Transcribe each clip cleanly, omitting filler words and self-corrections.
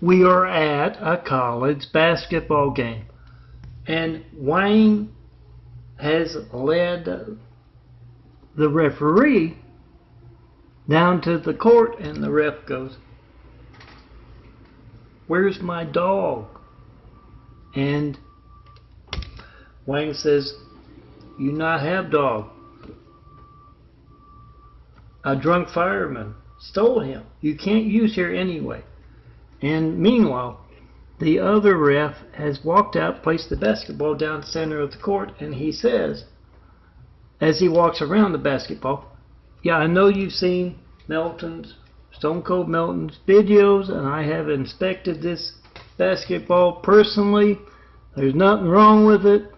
We are at a college basketball game, and Wayne has led the referee down to the court, and the ref goes, "Where's my dog?" And Wayne says, "You not have dog. A drunk fireman stole him. You can't use here anyway." And meanwhile, the other ref has walked out, placed the basketball down the center of the court, and he says, as he walks around the basketball, "Yeah, I know you've seen Melton's, Stone Cold Melton's videos, and I have inspected this basketball personally. There's nothing wrong with it."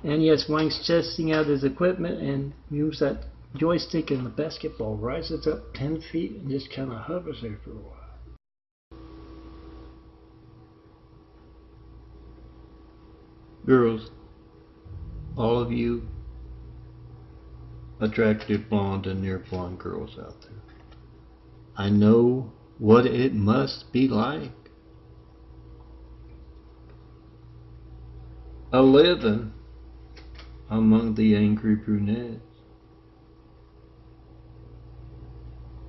And yes, Wayne's testing out his equipment and moves that joystick, and the basketball rises up 10 feet and just kind of hovers there for a while. Girls, all of you attractive blonde and near blonde girls out there, I know what it must be like a living among the angry brunettes.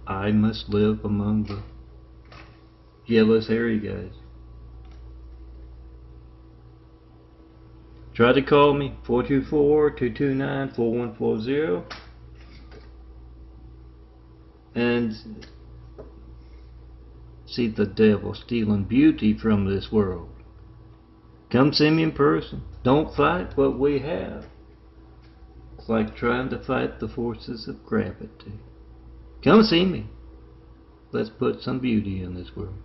I must live among the jealous hairy guys. Try to call me, 424-229-4140, and see the devil stealing beauty from this world. Come see me in person. Don't fight what we have. It's like trying to fight the forces of gravity. Come see me. Let's put some beauty in this world.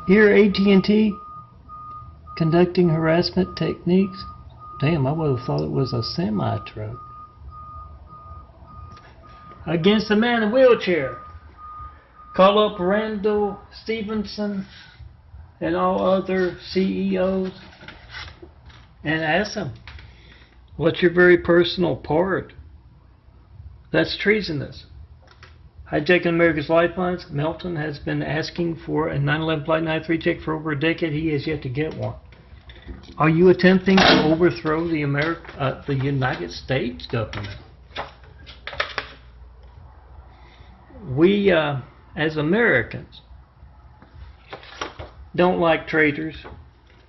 Here AT&T conducting harassment techniques. Damn, I would have thought it was a semi-truck. Against a man in a wheelchair. Call up Randall Stevenson and all other CEOs and ask them, what's your very personal part? That's treasonous. Hijacking America's lifelines. Melton has been asking for a 9/11 Flight 93 check for over a decade. He has yet to get one. Are you attempting to overthrow the United States government? We, as Americans, don't like traitors.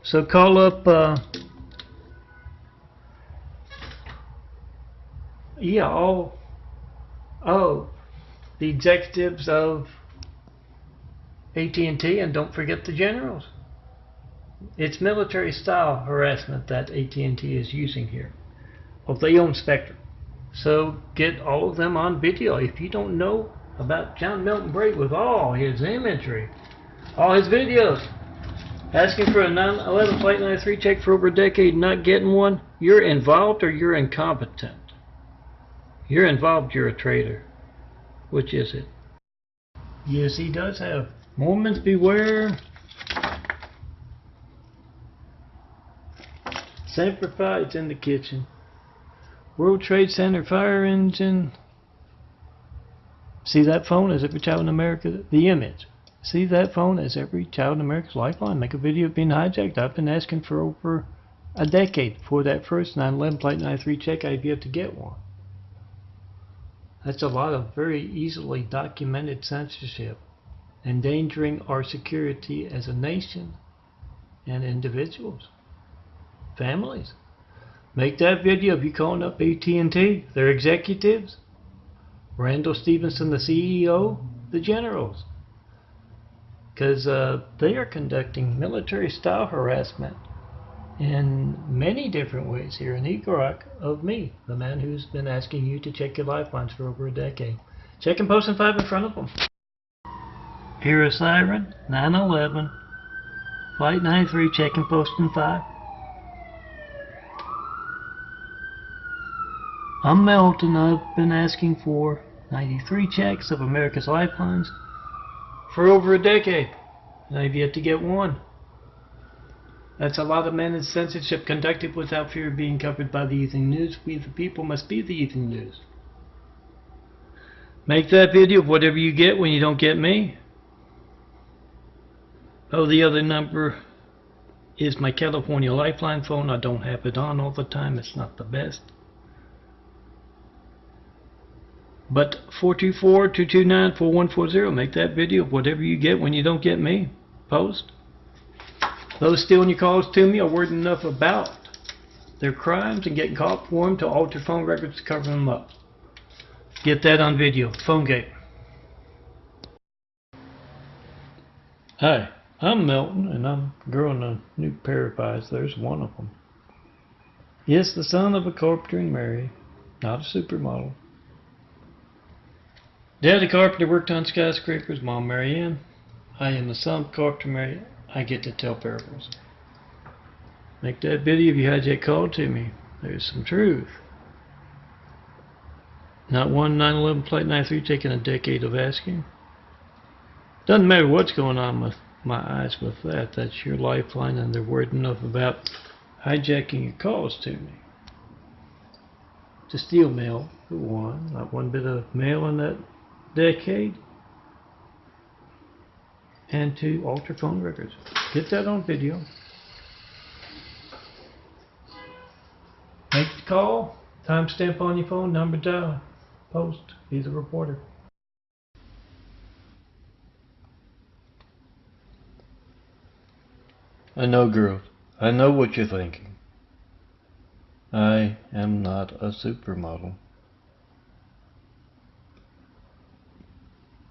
So call up, the executives of AT&T, and don't forget the generals. It's military style harassment that AT&T is using here. Well, they own Spectrum. So get all of them on video. If you don't know about John Milton Brady with all his imagery, all his videos, asking for a 9/11 Flight 93 check for over a decade, not getting one, you're involved or you're incompetent. You're involved, you're a traitor. Which is it? Yes, he does have. Mormons beware. Semper Fi's in the kitchen. World Trade Center fire engine. See that phone as every child in America? The image. See that phone as every child in America's lifeline. Make a video of being hijacked. I've been asking for over a decade for that first 9/11 Flight 93 check. I've yet to get one. That's a lot of very easily documented censorship, endangering our security as a nation and individuals, families. Make that video of you calling up AT&T, their executives, Randall Stevenson, the CEO, the generals, because they are conducting military-style harassment in many different ways here in Iraq of me, the man who's been asking you to check your lifelines for over a decade. Check and post in 5 in front of them. Hear a siren, 9/11, Flight 93, check and post in 5. I'm Melton. I've been asking for 93 checks of America's lifelines for over a decade, and I've yet to get one. That's a lot of managed censorship conducted without fear of being covered by the evening news. We the people must be the evening news. Make that video of whatever you get when you don't get me. Oh, the other number is my California Lifeline phone. I don't have it on all the time. It's not the best. But 424-229-4140. Make that video. Whatever you get when you don't get me, post. Those stealing your calls to me are worried enough about their crimes and getting caught for them to alter phone records to cover them up. Get that on video. Phone gate. Hi, I'm Melton, and I'm growing a new pair of eyes. There's one of them. Yes, the son of a carpenter and Mary, not a supermodel. Daddy carpenter worked on skyscrapers. Mom, Mary Ann. I am the son of carpenter Mary. I get to tell parables. Make that video if you hijack call to me. There's some truth. Not one 9/11 Flight 93 taking a decade of asking. Doesn't matter what's going on with my eyes with that. That's your lifeline, and they're worried enough about hijacking your calls to me. To steal mail, for one. Not one bit of mail in that decade. And to alter phone records. Get that on video. Make the call. Timestamp on your phone. Number dial. Post. He's a reporter. I know, girls. I know what you're thinking. I am not a supermodel.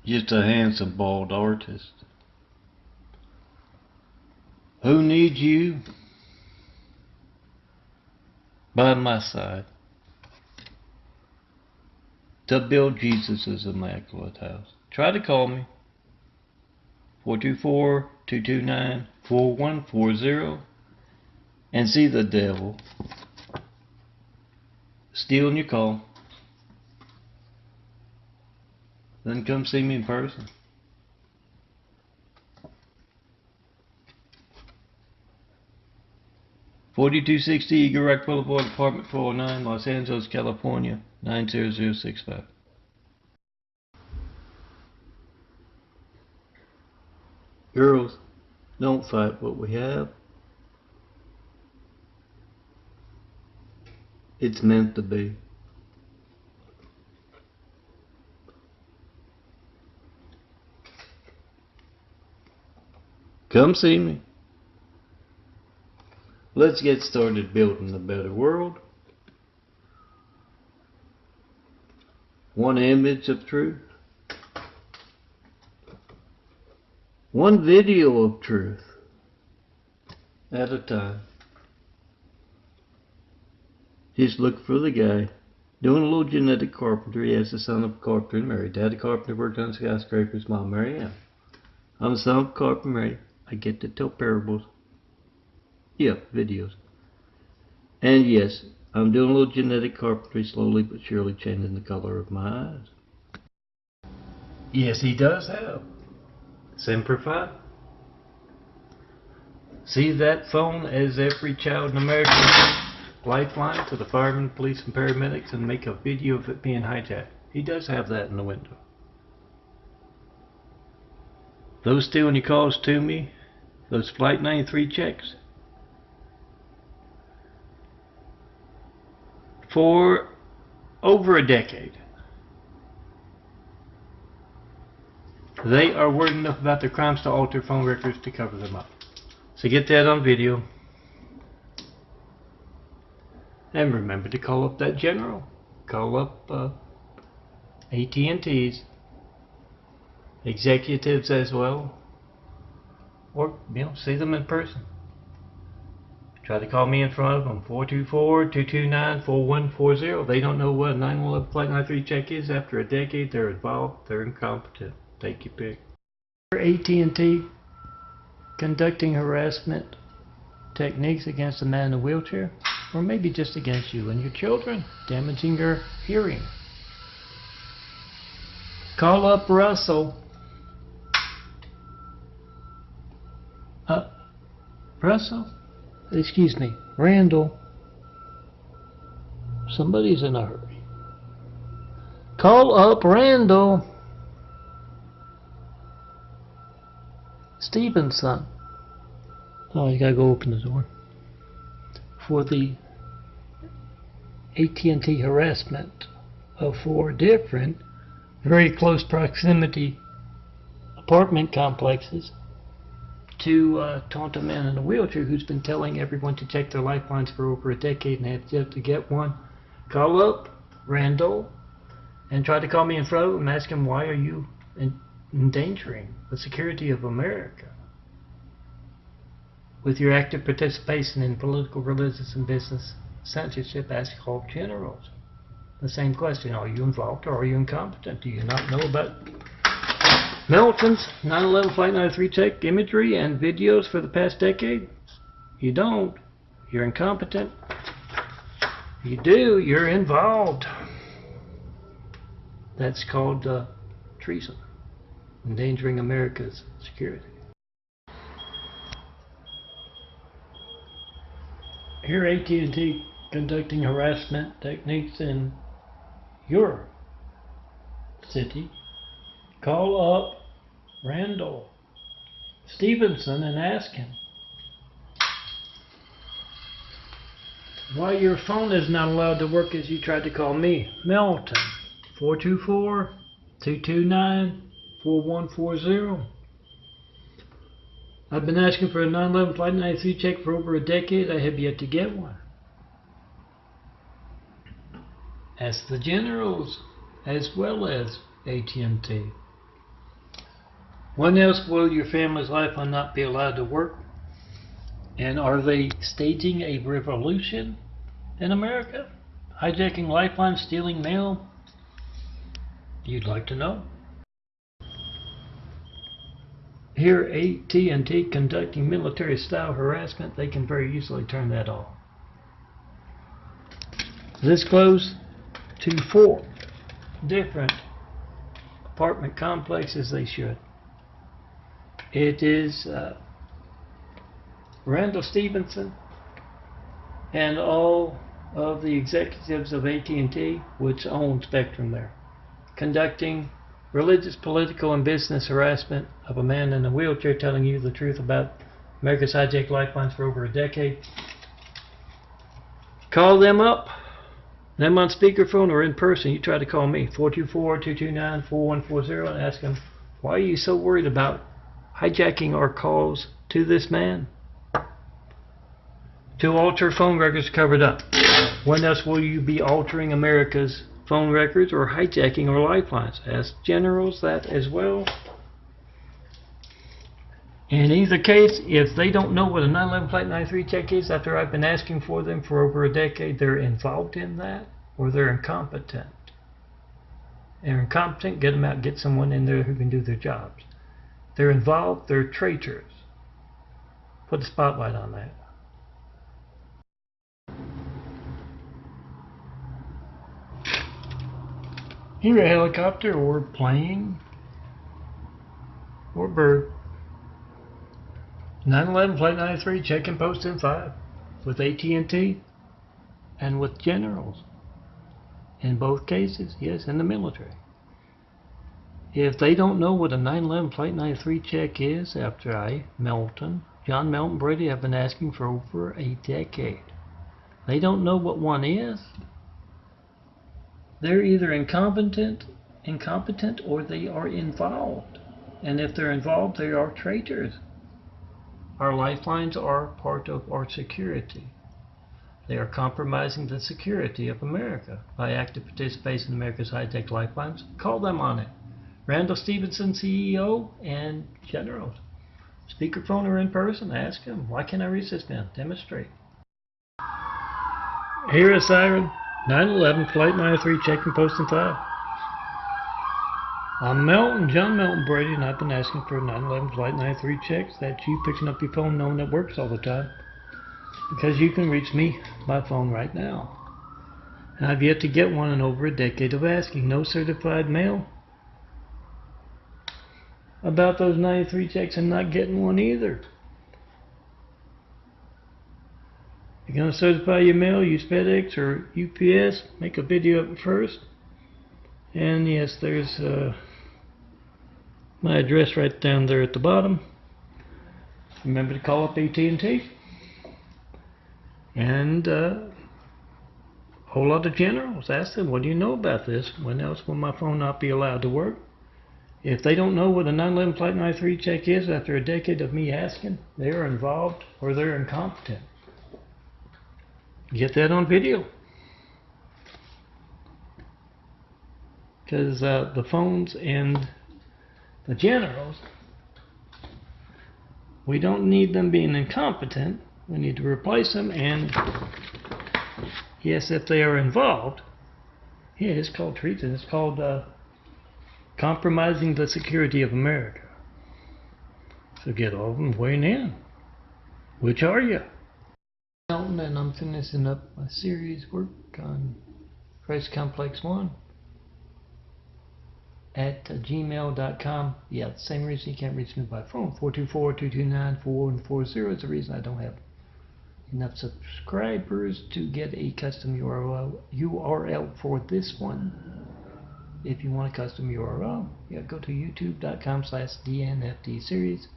Just a handsome, bald artist. Who needs you by my side to build Jesus' immaculate house? Try to call me. 424-229-4140 and see the devil stealing your call. Then come see me in person. (4260) Eagle Rock Boulevard, Apartment 409, Los Angeles, California 90065. Girls, don't fight what we have. It's meant to be. Come see me. Let's get started building a better world. One image of truth. One video of truth at a time. Just look for the guy doing a little genetic carpentry as the son of a carpenter and Mary. Daddy carpenter worked on skyscrapers. Mom, Mary Ann. I'm the son of a carpenter and Mary. I get to tell parables. Yeah, videos. And yes, I'm doing a little genetic carpentry, slowly but surely changing the color of my eyes. Yes, he does have. Semper Fi. See that phone as every child in America lifeline to the firemen, police, and paramedics, and make a video of it being hijacked. He does have that in the window. Those stealing your calls to me, those Flight 93 checks, for over a decade. They are worried enough about their crimes to alter phone records to cover them up. So get that on video. And remember to call up that general. Call up AT&T's executives as well. Or, see them in person. Try to call me in front of them. 424-229-4140. They don't know what a 911 Flight 93 check is. After a decade, they're involved. They're incompetent. Take your pick. AT&T conducting harassment techniques against a man in a wheelchair, or maybe just against you and your children, damaging your hearing. Call up Russell. Russell? Excuse me, Randall. Somebody's in a hurry. Call up Randall. Stevenson. Oh, you gotta go open the door. For the AT&T harassment of 4 different, very close proximity apartment complexes to taunt a man in a wheelchair who's been telling everyone to check their lifelines for over a decade and have yet to get one. Call up Randall and try to call me in front of him and ask him, why are you endangering the security of America with your active participation in political, religious, and business censorship? Ask all generals the same question. Are you involved or are you incompetent? Do you not know about Melton's 9/11 Flight 93 check imagery and videos for the past decade? You don't. You're incompetent. You do. You're involved. That's called treason, endangering America's security. Here AT&T conducting harassment techniques in your city. Call up Randall Stevenson and ask him why your phone is not allowed to work as you tried to call me. Melton, 424-229-4140. I've been asking for a 9/11 Flight 93 check for over a decade. I have yet to get one. Ask the generals as well as AT&T. When else will your family's lifeline not be allowed to work? And are they staging a revolution in America? Hijacking lifelines, stealing mail? You'd like to know. Here AT&T conducting military-style harassment. They can very easily turn that off. This close to 4 different apartment complexes. They should. It is Randall Stevenson and all of the executives of AT&T, which own Spectrum there, conducting religious, political, and business harassment of a man in a wheelchair telling you the truth about America's hijacked lifelines for over a decade. Call them up. Them on speakerphone or in person. You try to call me, 424-229-4140, and ask them, why are you so worried about hijacking our calls to this man? To alter phone records covered up. When else will you be altering America's phone records or hijacking our lifelines? Ask generals that as well. In either case, if they don't know what a 9/11 Flight 93 check is after I've been asking for them for over a decade, they're involved in that or they're incompetent. They're incompetent, get them out, get someone in there who can do their jobs. They're involved, they're traitors. Put a spotlight on that. Here a helicopter or plane or bird. 9/11 Flight 93 check-in post in 5 with AT&T and with generals. In both cases, yes, in the military. If they don't know what a 9/11 Flight 93 check is after John Melton Brady have been asking for over a decade, they don't know what one is, they're either incompetent or they are involved. And if they're involved, they are traitors. Our lifelines are part of our security. They are compromising the security of America by active participation in America's hijacked lifelines. Call them on it. Randall Stevenson, CEO, and generals. Speakerphone or in person, ask them, why can't I reach this man? Demonstrate. Here a siren. 9/11 Flight 93 check-in post in 5. I'm John Melton Brady, and I've been asking for 9/11 Flight 93 checks. That's you picking up your phone knowing it works all the time. Because you can reach me by phone right now. And I've yet to get one in over a decade of asking. No certified mail about those 93 checks and not getting one either. You're going to certify your mail, use FedEx or UPS, make a video of it first. And yes, there's my address right down there at the bottom. remember to call up AT&T. And a whole lot of generals. Ask them, what do you know about this? When else will my phone not be allowed to work? If they don't know what a 911 Flight 93 check is after a decade of me asking, they're involved or they're incompetent. Get that on video. Because the phones and the generals, we don't need them being incompetent. We need to replace them, and yes, if they are involved, yeah, it's called treason. It's called compromising the security of America. So get all of them weighing in. Which are you? Melton, and I'm finishing up my series work on Christ Complex 1 at gmail.com. Yeah, the same reason you can't reach me by phone. 424-229-4140 is the reason I don't have enough subscribers to get a custom URL for this one. If you want a custom URL, yeah, go to youtube.com/DNFD series,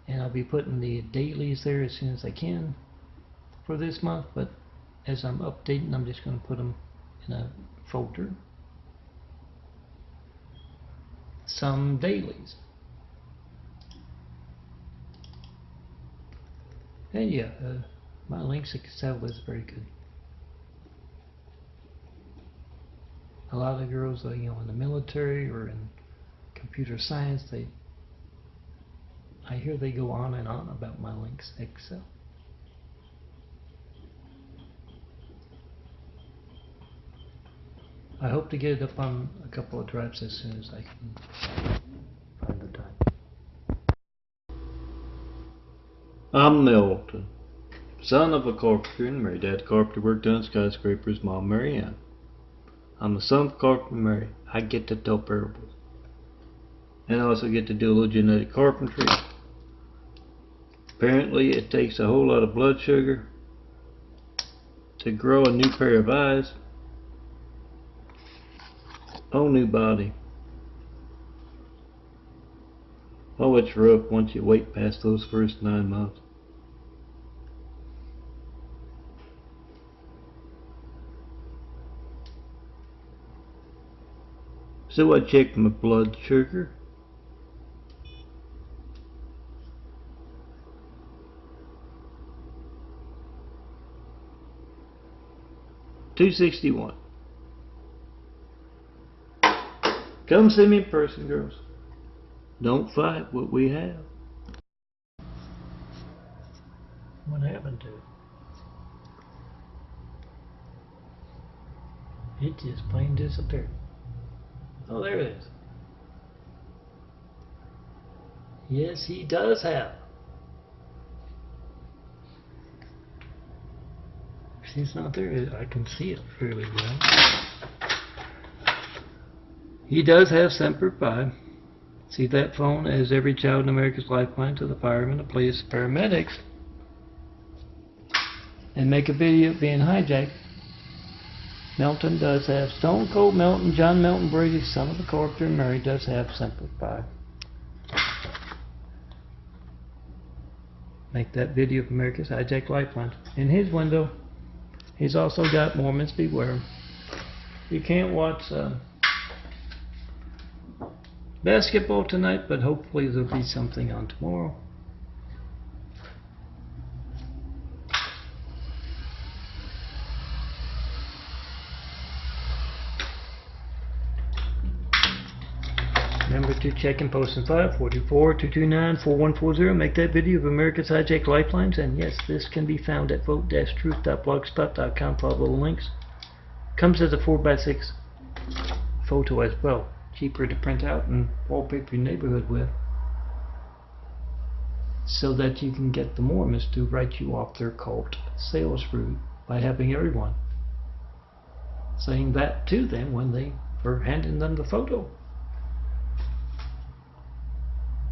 and I'll be putting the dailies there as soon as I can for this month. But as I'm updating, I'm just going to put them in a folder. Some dailies. And yeah, my links Excel is very good. A lot of girls, in the military or in computer science, I hear they go on and on about my links Excel. I hope to get it up on a couple of drives as soon as I can find the time. I'm Melton, son of a carpenter and Mary. Dad carpenter worked on skyscrapers, Mom Mary Ann. I'm the son of a carpenter and Mary. I get to tell parables. And I also get to do a little genetic carpentry. Apparently it takes a whole lot of blood sugar to grow a new pair of eyes. Whole new body. Oh, it's rough once you wait past those first 9 months. So I checked my blood sugar. $261. Come see me in person, girls. Don't fight what we have. What happened to it? It just plain disappeared. Oh, there it is. Yes, he does have. She's not there. I can see it fairly well. He does have Semper Fi. See that phone as every child in America's lifeline to the firemen, the police, paramedics, and make a video of being hijacked. Melton does have Stone Cold Melton, John Melton Brady, son of a carpenter, and Mary does have Semper Fi. Make that video of America's hijacked lifeline. In his window, he's also got Mormons Beware. You can't watch basketball tonight, but hopefully there'll be something on tomorrow. Remember to check and post in 424-229-4140. Make that video of America's hijacked lifelines. And yes, this can be found at vote-truth.blogspot.com. Follow the links. Comes as a 4x6 photo as well. Cheaper to print out and wallpaper your neighborhood with, so that you can get the Mormons to write you off their cult sales route by having everyone saying that to them when they are handing them the photo,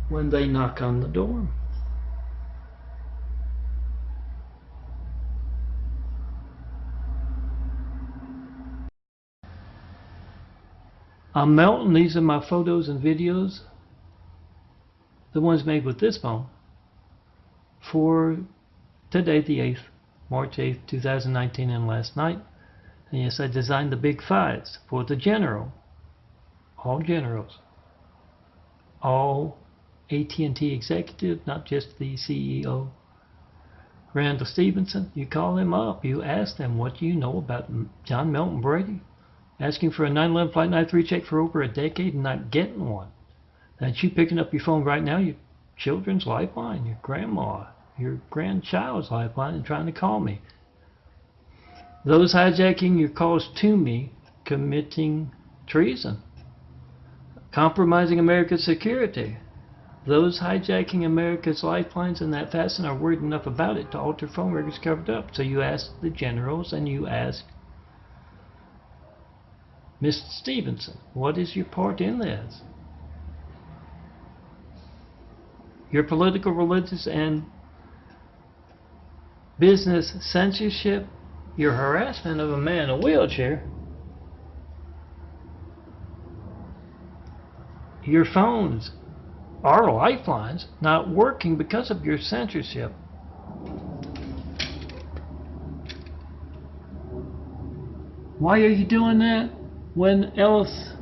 when they knock on the door. I'm Melton. These are my photos and videos, the ones made with this phone. for today, the 8th, March 8th, 2019, and last night. And yes, I designed the big fives for the general. All generals. All AT&T executive, not just the CEO. Randall Stevenson, you call him up. You ask them, what do you know about John Melton Brady? Asking for a 9/11 Flight 93 check for over a decade and not getting one. That's you picking up your phone right now, your children's lifeline, your grandma, your grandchild's lifeline, and trying to call me. Those hijacking your calls to me, committing treason, compromising America's security. Those hijacking America's lifelines and that fast and are worried enough about it to alter phone records covered up. So you ask the generals and you ask Mr. Stevenson, what is your part in this? Your political, religious, and business censorship, your harassment of a man in a wheelchair, your phones are lifelines not working because of your censorship. Why are you doing that? When else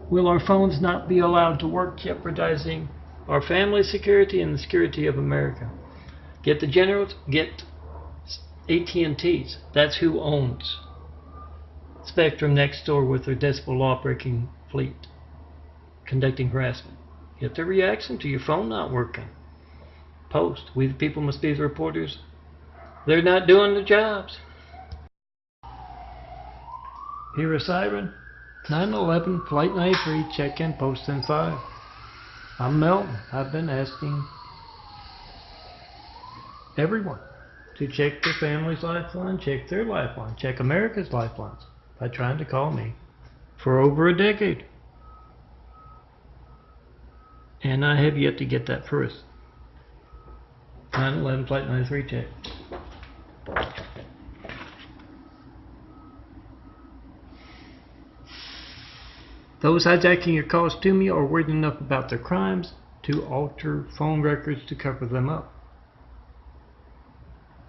will our phones not be allowed to work, jeopardizing our family's security and the security of America? Get the generals, get AT&T's. That's who owns Spectrum next door with their decibel law-breaking fleet conducting harassment. Get their reaction to your phone not working. Post. We the people must be the reporters. They're not doing their jobs. Hear a siren? 9/11 Flight 93 check-in post in 5. I'm Melton. I've been asking everyone to check their family's lifeline, check their lifeline, check America's lifelines by trying to call me for over a decade. And I have yet to get that first 9/11 Flight 93 check. Those hijacking your calls to me are worried enough about their crimes to alter phone records to cover them up.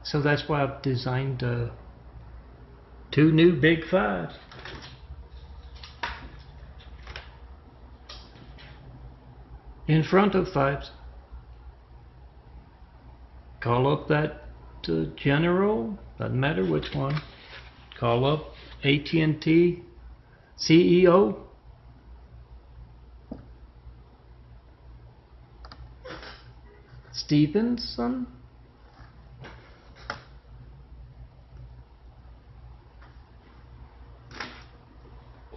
So that's why I've designed 2 new big fives. In front of fives. Call up that general, doesn't matter which one. Call up AT&T CEO. Stevenson.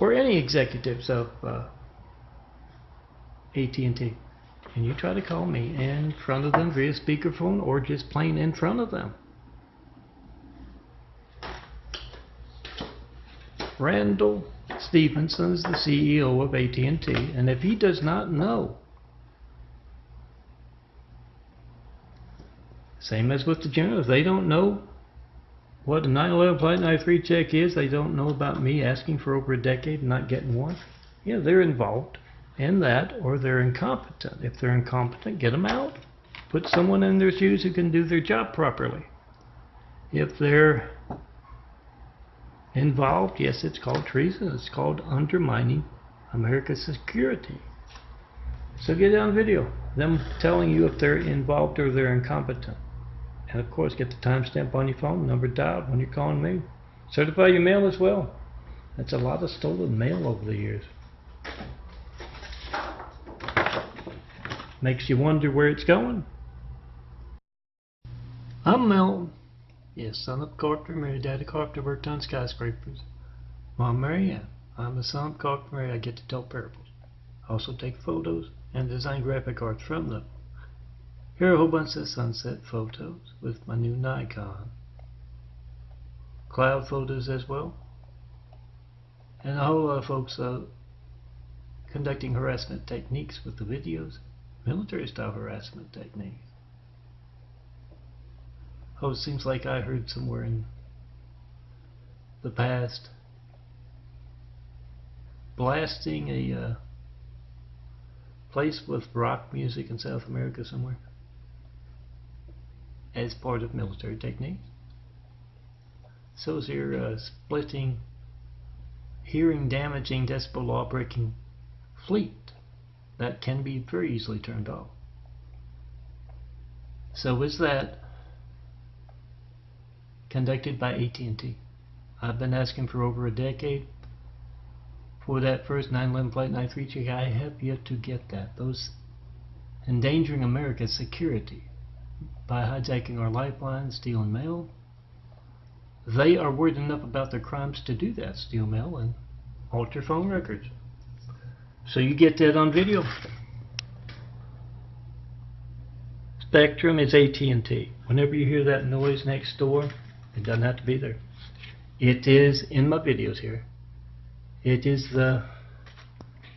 Or any executives of AT&T, and you try to call me in front of them via speakerphone or just plain in front of them. Randall Stevenson is the CEO of AT&T, and if he does not know, same as with the generals, they don't know what a 9/11 Flight 93 check is. They don't know about me asking for over a decade and not getting one. Yeah, they're involved in that, or they're incompetent. If they're incompetent, get them out. Put someone in their shoes who can do their job properly. If they're involved, yes, it's called treason. It's called undermining America's security. So get it on video, them telling you if they're involved or they're incompetent. And of course, get the timestamp on your phone, number dialed when you're calling me. Certify your mail as well. That's a lot of stolen mail over the years. Makes you wonder where it's going. I'm Melton. Yes, son of Carpenter Mary. Daddy Carpenter worked on skyscrapers. Mom Mary Ann. I'm the son of Carpenter Mary. I get to tell parables. I also take photos and design graphic arts from them. Here are a whole bunch of sunset photos with my new Nikon. Cloud photos as well. And a whole lot of folks conducting harassment techniques with the videos. Military style harassment techniques. Oh, it seems like I heard somewhere in the past blasting a place with rock music in South America somewhere. as part of military techniques. So is your splitting, hearing damaging, decibel law breaking fleet that can be very easily turned off. So is that conducted by AT&T. I've been asking for over a decade for that first 9/11 Flight 93 check. I have yet to get that. Those endangering America's security by hijacking our lifelines, stealing mail. They are worried enough about their crimes to do that, steal mail and alter phone records. So you get that on video. Spectrum is AT&T. Whenever you hear that noise next door, it doesn't have to be there. It is in my videos here. It is the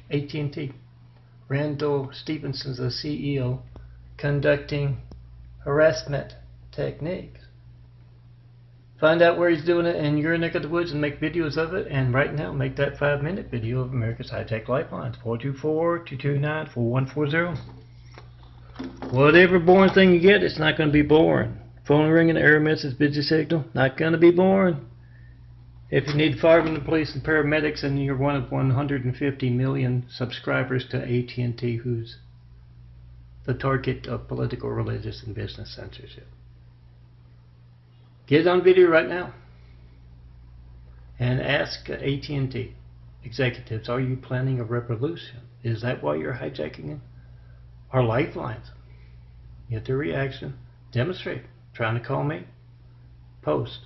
AT&T. Randall Stevenson's the CEO, conducting harassment techniques. Find out where he's doing it in your neck of the woods and make videos of it. And right now, make that 5-minute video of America's Hijacked Lifelines. 424-229-4140. Whatever boring thing you get, it's not going to be boring. Phone ringing, error message, busy signal, not going to be boring. If you need firemen, police, and paramedics, and you're one of 150 million subscribers to AT&T, who's the target of political, religious, and business censorship. Get on video right now and ask AT&T executives, are you planning a revolution? Is that why you're hijacking our lifelines? Get their reaction. Demonstrate. Trying to call me? Post.